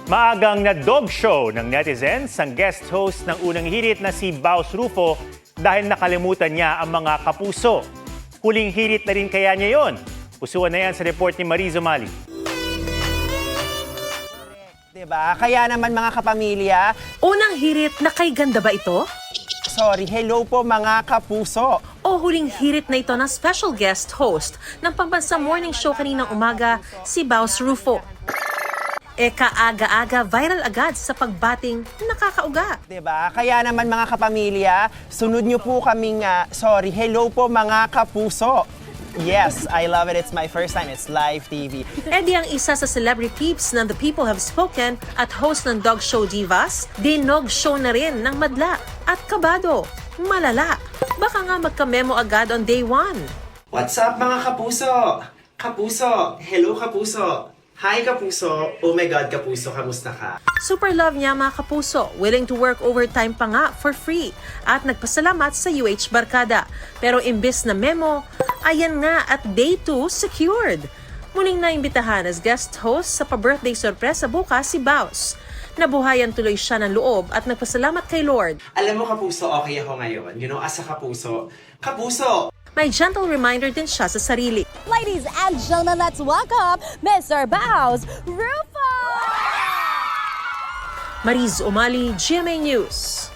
Maagang na dog show ng netizens ang guest host ng unang hirit na si Baus Rufo dahil nakalimutan niya ang mga kapuso. Huling hirit na rin kaya niya yon? Pusuan na yan sa report ni Mariz Umali. Diba? Kaya naman mga kapamilya, Unang hirit na kay ganda ba ito? hello po mga kapuso. O huling hirit na ito ng special guest host ng pambansang morning show kaninang umaga, si Baus Rufo. Kaaga-aga viral agad sa pagbating nakakauga. Diba? Kaya naman mga kapamilya, sunod nyo po kaming, hello po mga kapuso. Yes, I love it. It's my first time. It's live TV. Di ang isa sa celebrity peeps ng The People Have Spoken at host ng Dog Show Divas, dinog show na rin ng madla at kabado. Malala. Baka nga magka-memo agad on day 1. What's up mga kapuso? Kapuso! Hello kapuso! Hi kapuso! Oh my God kapuso, kamusta ka? Super love niya mga kapuso, willing to work overtime pa nga for free at nagpasalamat sa UH Barkada. Pero imbis na memo, ayan nga at day 2 secured. Muling naimbitahan as guest host sa pa-birthday sorpresa bukas si Baus. Nabuhayan tuloy siya ng loob at nagpasalamat kay Lord. Alam mo kapuso, okay ako ngayon. You know, as a kapuso, kapuso! May gentle reminder din siya sa sarili. Ladies and gentlemen, let's welcome Mr. Baus Rufo! Mariz Umali, GMA News.